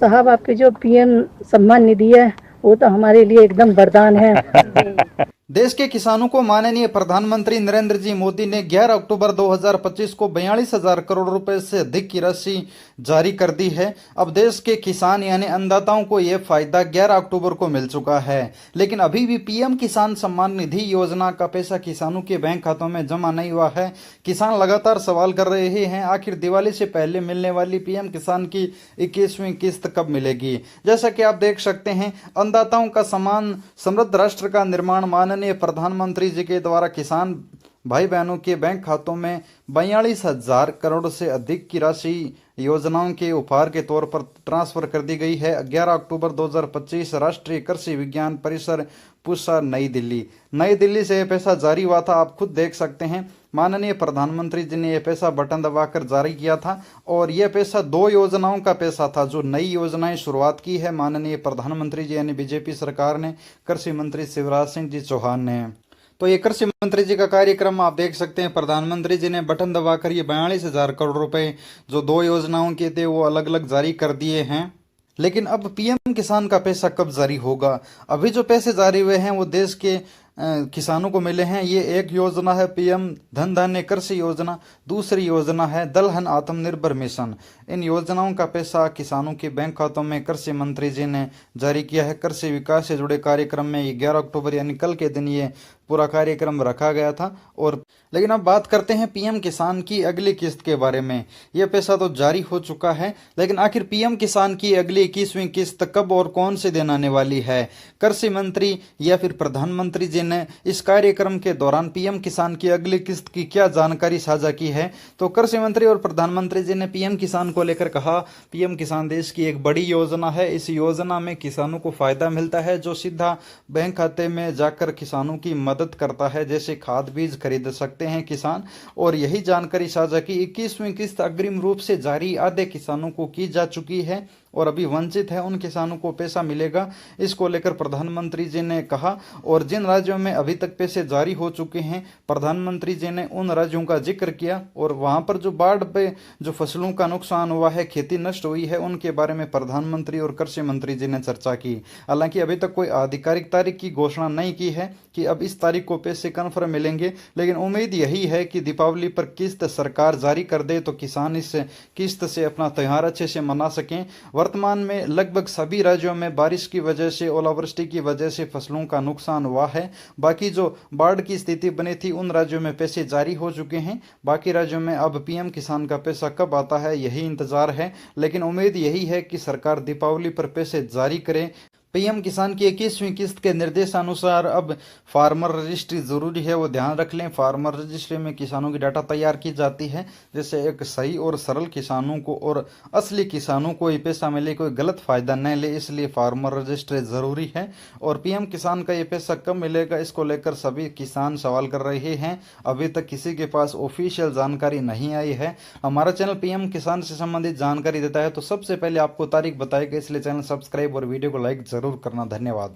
साहब आपकी जो पीएम सम्मान निधि है वो तो हमारे लिए एकदम वरदान है। देश के किसानों को माननीय प्रधानमंत्री नरेंद्र जी मोदी ने 11 अक्टूबर 2025 को 42,000 करोड़ रुपए से अधिक की राशि जारी कर दी है। अब देश के किसान यानी अन्नदाताओं को यह फायदा 11 अक्टूबर को मिल चुका है, लेकिन अभी भी पीएम किसान सम्मान निधि योजना का पैसा किसानों के बैंक खातों में जमा नहीं हुआ है। किसान लगातार सवाल कर रहे हैं, आखिर दिवाली से पहले मिलने वाली पीएम किसान की 21वीं किस्त कब मिलेगी। जैसा कि आप देख सकते हैं, अन्नदाताओं का सम्मान समृद्ध राष्ट्र का निर्माण माननीय प्रधानमंत्री जी के द्वारा किसान भाई बहनों के बैंक खातों में 42,000 करोड़ से अधिक की राशि योजनाओं के उपहार के तौर पर ट्रांसफर कर दी गई है। 11 अक्टूबर 2025 राष्ट्रीय कृषि विज्ञान परिसर पूसा नई दिल्ली से यह पैसा जारी हुआ था। आप खुद देख सकते हैं, माननीय प्रधानमंत्री जी ने यह पैसा बटन दबाकर जारी किया था और यह पैसा 2 योजनाओं का पैसा था जो नई योजनाएं शुरुआत की है माननीय प्रधानमंत्री जी यानी बीजेपी सरकार ने, कृषि मंत्री शिवराज सिंह जी चौहान ने। तो ये कृषि मंत्री जी का कार्यक्रम आप देख सकते हैं, प्रधानमंत्री जी ने बटन दबाकर ये 42,000 करोड़ रुपए जो 2 योजनाओं के थे वो अलग अलग जारी कर दिए हैं। लेकिन अब पीएम किसान का पैसा कब जारी होगा। अभी जो पैसे जारी हुए हैं वो देश के किसानों को मिले हैं। ये एक योजना है पीएम धन धान्य कृषि योजना, दूसरी योजना है दलहन आत्मनिर्भर मिशन। इन योजनाओं का पैसा किसानों के बैंक खातों में कृषि मंत्री जी ने जारी किया है। कृषि विकास से जुड़े कार्यक्रम में ये 11 अक्टूबर यानी कल के दिन ये पूरा कार्यक्रम रखा गया था। और लेकिन अब बात करते हैं पीएम किसान की अगली किस्त के बारे में। यह पैसा तो जारी हो चुका है, लेकिन आखिर पीएम किसान की अगली 21वीं किस्त कब और कौन से दिन आने वाली है। कृषि मंत्री या फिर प्रधानमंत्री जी ने इस कार्यक्रम के दौरान पीएम किसान की अगली किस्त की क्या जानकारी साझा की है। तो कृषि मंत्री और प्रधानमंत्री जी ने पीएम किसान को लेकर कहा, पीएम किसान देश की एक बड़ी योजना है। इस योजना में किसानों को फायदा मिलता है जो सीधा बैंक खाते में जाकर किसानों की मदद करता है, जैसे खाद बीज खरीद सकते हैं किसान। और यही जानकारी साझा की 21वीं किस्त अग्रिम रूप से जारी आधे किसानों को की जा चुकी है और अभी वंचित है उन किसानों को पैसा मिलेगा। इसको लेकर प्रधानमंत्री जी ने कहा। और जिन राज्यों में अभी तक पैसे जारी हो चुके हैं, प्रधानमंत्री जी ने उन राज्यों का जिक्र किया और वहां पर जो बाढ़ पे जो फसलों का नुकसान हुआ है, खेती नष्ट हुई है, उनके बारे में प्रधानमंत्री और कृषि मंत्री जी ने चर्चा की। हालांकि अभी तक कोई आधिकारिक तारीख की घोषणा नहीं की है कि अब इस तारीख को पैसे कन्फर्म मिलेंगे, लेकिन उम्मीद यही है कि दीपावली पर किस्त सरकार जारी कर दे तो किसान इस किस्त से अपना त्योहार अच्छे से मना सकें। वर्तमान में लगभग सभी राज्यों में बारिश की वजह से, ओलावृष्टि की वजह से फसलों का नुकसान हुआ है। बाकी जो बाढ़ की स्थिति बनी थी उन राज्यों में पैसे जारी हो चुके हैं। बाकी राज्यों में अब पीएम किसान का पैसा कब आता है यही इंतजार है, लेकिन उम्मीद यही है कि सरकार दीपावली पर पैसे जारी करे। पीएम किसान की 21वीं किस्त के निर्देशानुसार अब फार्मर रजिस्ट्री जरूरी है, वो ध्यान रख लें। फार्मर रजिस्ट्री में किसानों की डाटा तैयार की जाती है, जैसे एक सही और सरल किसानों को और असली किसानों को ये पैसा मिले, कोई गलत फायदा न ले, इसलिए फार्मर रजिस्ट्री जरूरी है। और पीएम किसान का ये पैसा कब मिलेगा इसको लेकर सभी किसान सवाल कर रहे हैं। अभी तक किसी के पास ऑफिशियल जानकारी नहीं आई है। हमारा चैनल पीएम किसान से संबंधित जानकारी देता है, तो सबसे पहले आपको तारीख बताएगा, इसलिए चैनल सब्सक्राइब और वीडियो को लाइक जरूर करना। धन्यवाद।